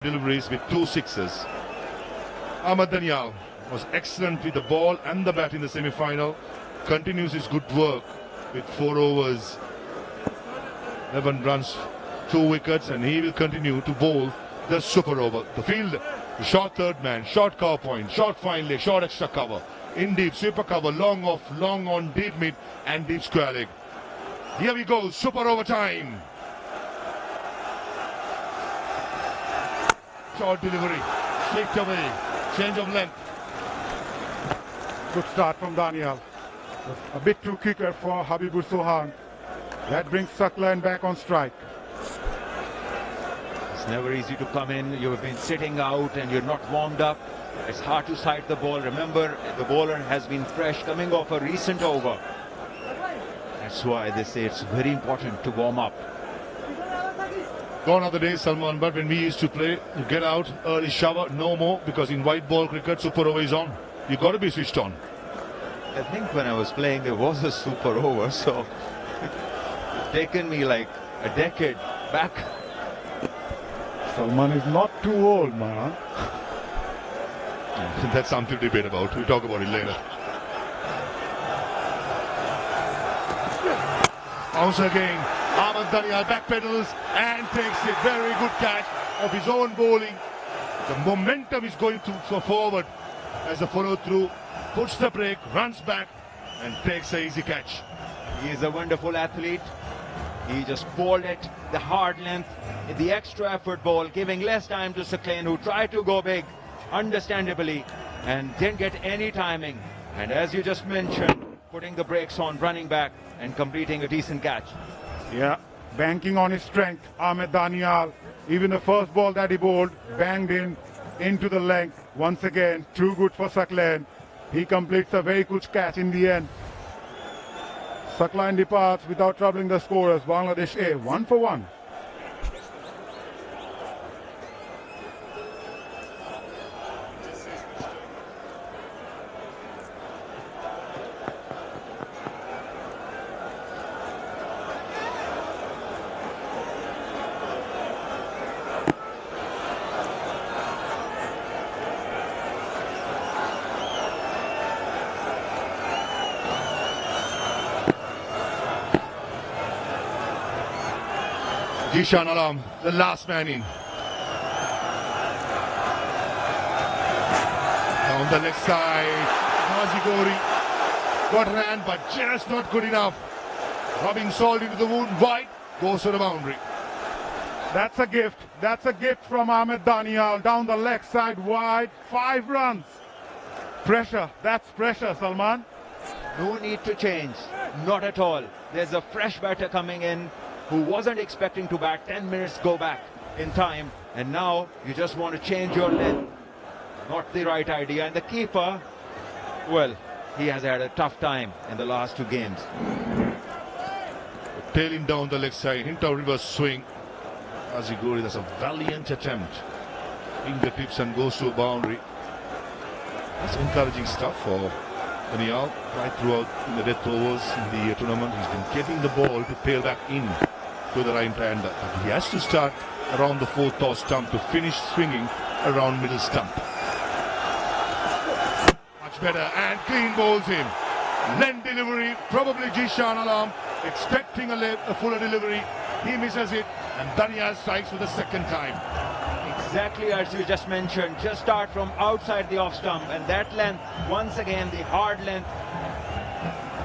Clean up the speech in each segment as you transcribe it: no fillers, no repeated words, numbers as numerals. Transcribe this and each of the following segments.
deliveries with 2 sixes. Ahmed Danial was excellent with the ball and the bat in the semi-final. Continues his good work with 4 overs, 11 runs, 2 wickets, and he will continue to bowl the super over. The field, the short third man, short cover point, short fine leg, short extra cover, in deep, super cover, long off, long on, deep mid and deep square leg. Here we go, super over time. Short delivery, flicked away, change of length. Good start from Danial. A bit too quicker for Habibur Sohan. That brings Suckline back on strike. It's never easy to come in. You've been sitting out and you're not warmed up. It's hard to sight the ball. Remember, the bowler has been fresh, coming off a recent over. That's why they say it's very important to warm up. Gone are the days, Salman, but when we used to play, you get out, early shower, no more, because in white ball cricket, super over is on. You got to be switched on. I think when I was playing, there was a super over, so it's taken me like a decade back. Salman is not too old, man. That's something to debate about. We'll talk about it later. Bounce again. Ahmed Danial backpedals and takes a very good catch of his own bowling. The momentum is going forward as the follow through puts the break, runs back and takes an easy catch. He is a wonderful athlete. He just bowled it, the hard length, the extra effort ball, giving less time to Suckline, who tried to go big, understandably, and didn't get any timing. And as you just mentioned, putting the brakes on, running back and completing a decent catch. Yeah, banking on his strength, Ahmed Danial. Even the first ball that he bowled, banged into the length. Once again, too good for Suckline. He completes a very good catch in the end. Suckline departs without troubling the scorers. Bangladesh A, 1 for 1. Jishan Alam, the last man in. Down the left side, Ghazi Gori got ran but just not good enough. Rubbing salt into the wound, wide, goes to the boundary. That's a gift. That's a gift from Ahmed Danial. Down the leg side, wide, 5 runs. Pressure, that's pressure, Salman. No need to change, not at all. There's a fresh batter coming in who wasn't expecting to bat 10 minutes go back in time, and now you just want to change your length. Not the right idea. And the keeper, well, he has had a tough time in the last 2 games. Tailing down the leg side, into a reverse swing. Aziguri, that's a valiant attempt. Fingertips and goes to a boundary. That's encouraging stuff for Danial right throughout in the death overs in the tournament. He's been getting the ball to tail back in to the right hander. But he has to start around the 4th toss stump to finish swinging around middle stump. Much better and clean bowls him. Length delivery, probably Jishan Alam expecting a fuller delivery. He misses it and Danial strikes for the 2nd time. Exactly as you just mentioned, just start from outside the off stump, and that length, once again the hard length,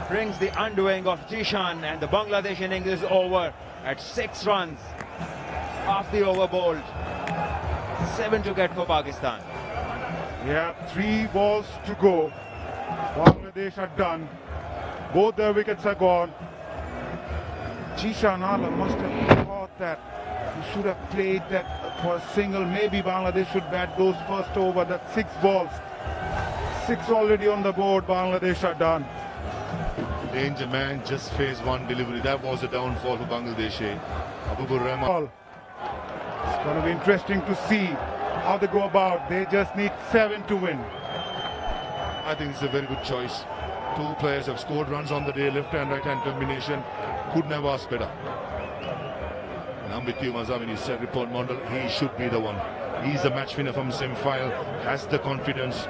brings the undoing of Jishan, and the Bangladesh innings is over at 6 runs. Half the over bowled, 7 to get for Pakistan. Yeah, 3 balls to go. Bangladesh are done. Both their wickets are gone. Jishan Alam must have thought that he should have played that for a single. Maybe Bangladesh should bat those first over. That 6 balls. 6 already on the board. Bangladesh are done. Danger man, just phase 1 delivery. That was a downfall for Bangladesh. Habibur Rahman. It's going to be interesting to see how they go about. They just need 7 to win. I think it's a very good choice. 2 players have scored runs on the day, left and right hand combination. Couldn't have asked better. And I'm with you, Mazza, when you said report model, he should be the one. He's a match winner from semi-final. Has the confidence.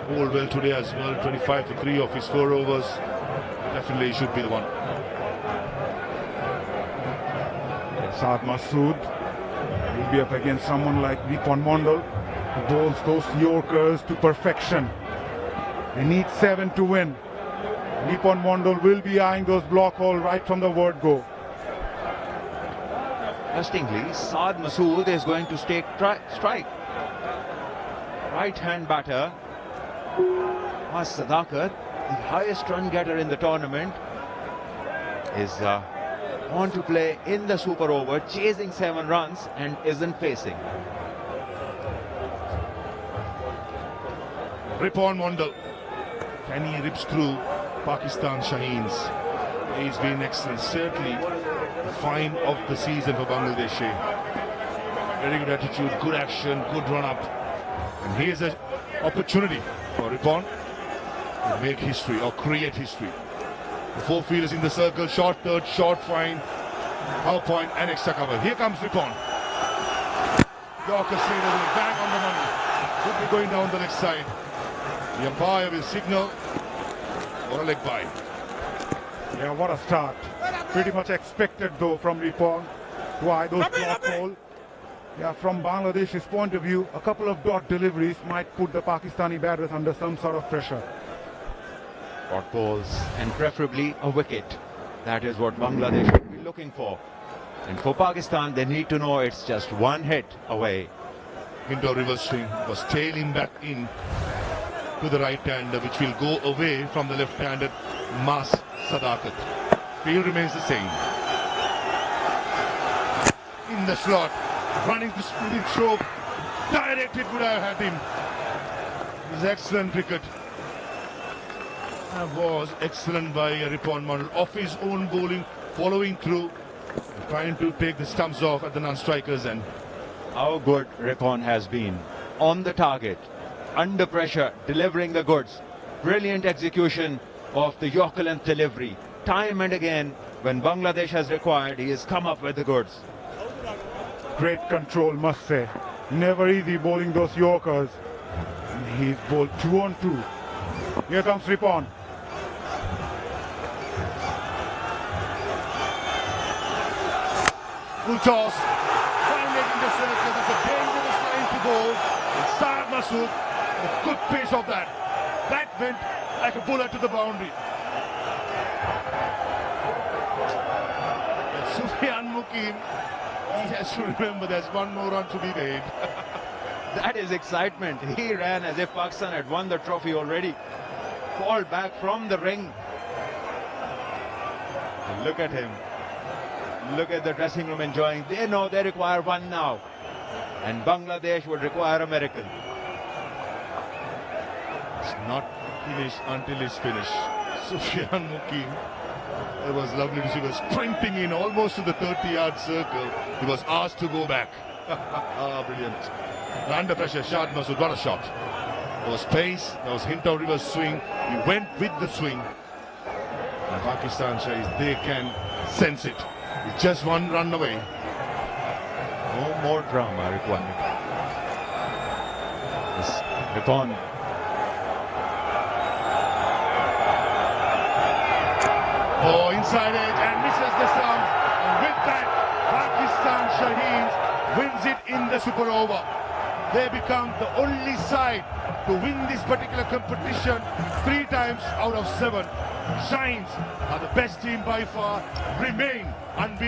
Bowled well today as well. 25 for 3 of his 4 overs. Definitely should be the one. Saad Masood will be up against someone like Ripon Mondal, who bowls those Yorkers to perfection. They need 7 to win. Ripon Mondal will be eyeing those block hole right from the word go. Interestingly, Saad Masood is going to take strike. Right-hand batter. Mas Sadakat, the highest run getter in the tournament, is on to play in the super over, chasing 7 runs and isn't facing. Ripon Mondal. Can he rips through Pakistan Shaheens? He's been excellent. Certainly the find of the season for Bangladesh. Very good attitude, good action, good run up. And here's an opportunity for Ripon to make history or create history. The 4 fielders in the circle, short third, short fine, power point and extra cover. Here comes Ripon. Yorker straight away, bang on the money. Could be going down the leg side. The umpire will signal for a leg by. Yeah, what a start. Pretty much expected though from Ripon to eye those block hole. Yeah, from Bangladesh's point of view, a couple of dot deliveries might put the Pakistani batters under some sort of pressure. Dot balls and preferably a wicket. That is what Bangladesh should be looking for. And for Pakistan, they need to know it's just 1 hit away. Into a reverse swing, was tailing back in to the right-hander, which will go away from the left-handed Mas Sadakat. Field remains the same. In the slot, running to spinning stroke, directed would have had him. His excellent cricket. That was excellent by Ripon Mondal. Off his own bowling, following through, trying to take the stumps off at the non-strikers end. How good Ripon has been. On the target, under pressure, delivering the goods. Brilliant execution of the Yorker length delivery. Time and again, when Bangladesh has required, he has come up with the goods. Great control, must say. Never easy bowling those Yorkers. And he's bowled 2 on 2. Here comes Ripon. Full toss. Trying making the circle. That's a dangerous line to bowl. And Saad Masood, a good pace of that. That went like a bullet to the boundary. And Sufyan Mukim, he has to remember there's 1 more run to be made. That is excitement. He ran as if Pakistan had won the trophy already. Called back from the ring. And look at him. Look at the dressing room enjoying. They know they require 1 now. And Bangladesh would require a miracle. It's not finished until it's finished. Sufyan Mukim. It was lovely to see. He was sprinting in almost to the 30-yard circle. He was asked to go back. Brilliant. Under pressure, Saad Masood, what a shot. There was pace, there was hint of reverse swing. He went with the swing. And Pakistan says they can sense it. It's just 1 run away. No more drama required. Yes, Ripon. Oh, inside edge and misses the stumps. And with that, Pakistan Shaheens wins it in the super over. They become the only side to win this particular competition 3 times out of 7. Shaheens are the best team by far, remain unbeaten.